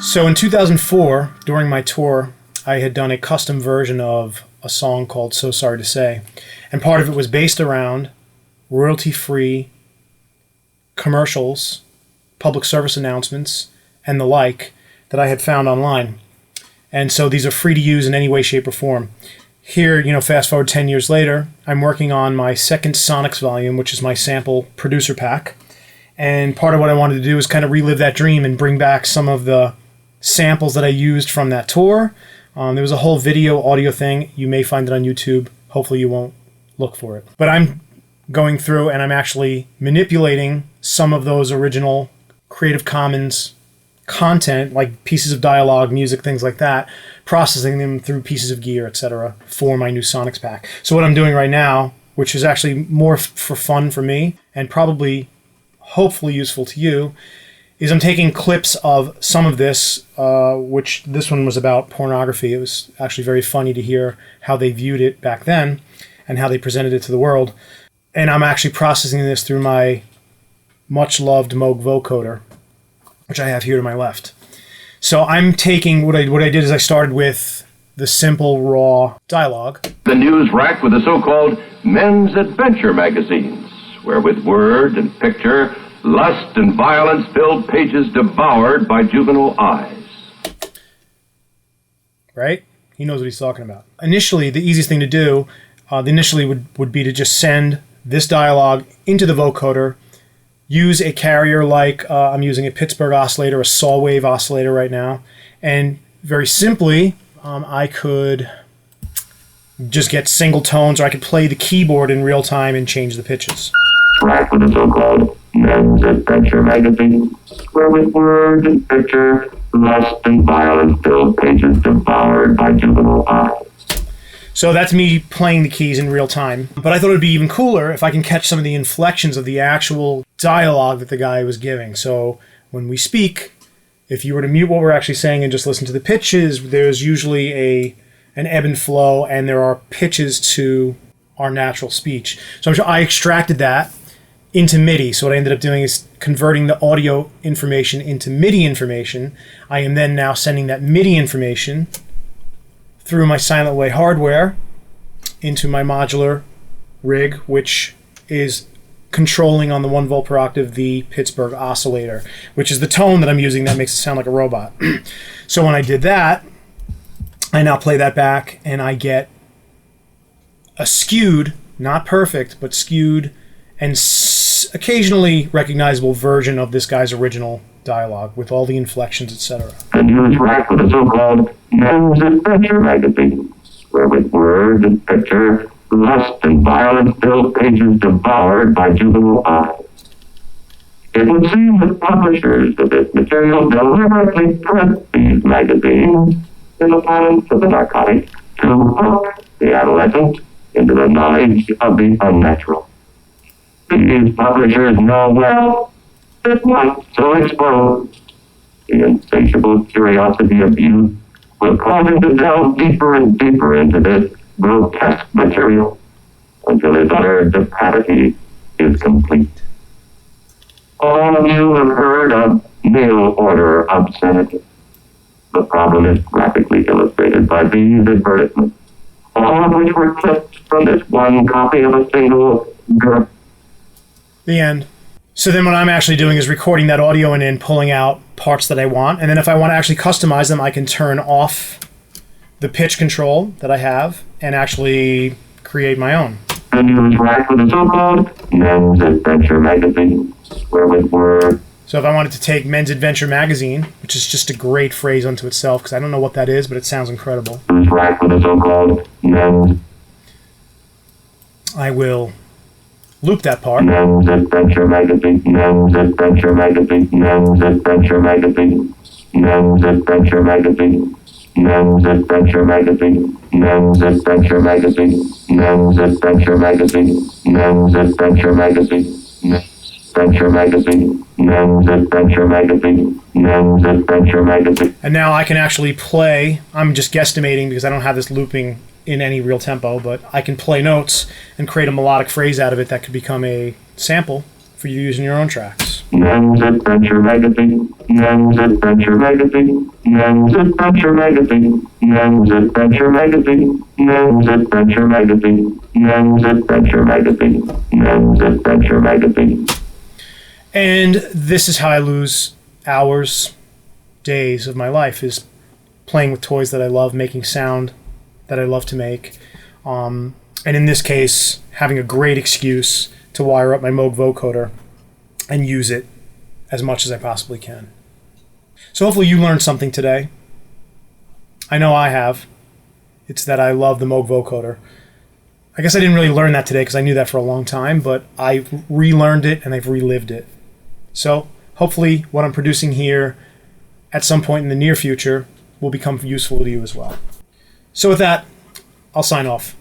So in 2004, during my tour, I had done a custom version of a song called So Sorry to Say. And part of it was based around royalty-free commercials, public service announcements, and the like that I had found online. And so these are free to use in any way, shape, or form. Here, fast forward 10 years later, I'm working on my second Sonics volume, which is my sample producer pack. And part of what I wanted to do is kind of relive that dream and bring back some of the samples that I used from that tour. There was a whole video, audio thing. You may find it on YouTube. Hopefully you won't look for it. But I'm going through and I'm actually manipulating some of those original Creative Commons content, like pieces of dialogue, music, things like that, processing them through pieces of gear, etc., for my new Sonics pack. So what I'm doing right now, which is actually more for fun for me and probably hopefully useful to you, is I'm taking clips of some of this, which this one was about pornography. It was actually very funny to hear how they viewed it back then and how they presented it to the world. And I'm actually processing this through my much-loved Moog Vocoder, which I have here to my left. So I'm taking, what I did is I started with the simple, raw dialogue. The news rack with the so-called men's adventure magazines, where with word and picture, lust and violence-filled pages devoured by juvenile eyes. Right? He knows what he's talking about. Initially, the easiest thing to do, would be to just send this dialogue into the vocoder, use a carrier like I'm using a Pittsburgh oscillator, a saw wave oscillator right now, and very simply, I could just get single tones, or I could play the keyboard in real time and change the pitches. Rack with the so-called men's adventure magazine, where with word and picture, lust and violence-filled pages devoured by juvenile eyes. So that's me playing the keys in real time. But I thought it would be even cooler if I can catch some of the inflections of the actual dialogue that the guy was giving. So when we speak, if you were to mute what we're actually saying and just listen to the pitches, there's usually an ebb and flow, and there are pitches to our natural speech. So I extracted that into MIDI. So what I ended up doing is converting the audio information into MIDI information. I am then now sending that MIDI information through my Silent Way hardware into my modular rig, which is controlling on the 1 volt per octave the Pittsburgh oscillator, which is the tone that I'm using that makes it sound like a robot. So when I did that, I now play that back and I get a skewed, not perfect, but skewed and occasionally recognizable version of this guy's original dialogue with all the inflections, etc. The news rack with the so-called men's adventure magazines, where with word and picture, lust and violence-filled pages devoured by juvenile eyes. It would seem that publishers of this material deliberately print these magazines in opponents to the narcotic to hook the adolescent into the knowledge of the unnatural. These publishers know well that once so exposed, the insatiable curiosity of youth will cause him to delve deeper and deeper into this grotesque material until his utter depravity is complete. All of you have heard of mail order obscenity. The problem is graphically illustrated by these advertisements, all of which were clipped from this one copy of a single The end. So then what I'm actually doing is recording that audio and then pulling out parts that I want. And then if I want to actually customize them, I can turn off the pitch control that I have and actually create my own. The news rack with the so-called men's adventure magazine, where with word. So if I wanted to take Men's Adventure Magazine, which is just a great phrase unto itself, because I don't know what that is, but it sounds incredible. News rack with the so-called men's. I will loop that part. Men's Adventure Magazine, Men's Adventure Magazine, Men's Adventure Magazine, Men's Adventure Magazine, Men's Adventure Magazine, Men's Adventure Magazine, Men's Adventure Magazine, Men's Adventure Magazine, Adventure Magazine, Men's Adventure Magazine, Men's Adventure Magazine. And now I can actually play. I'm just guesstimating because I don't have this looping in any real tempo, but I can play notes and create a melodic phrase out of it that could become a sample for you to use in your own tracks. Men's Adventure Magazine, Men's Adventure Magazine, Men's Adventure Magazine, Men's Adventure Magazine, Men's Adventure Magazine, Men's Adventure Magazine, Men's Adventure Magazine. And this is how I lose hours, days of my life, is playing with toys that I love, making sound that I love to make. And in this case, having a great excuse to wire up my Moog Vocoder and use it as much as I possibly can. So hopefully you learned something today. I know I have. It's that I love the Moog Vocoder. I guess I didn't really learn that today because I knew that for a long time, but I relearned it and I've relived it. So hopefully what I'm producing here at some point in the near future will become useful to you as well. So with that, I'll sign off.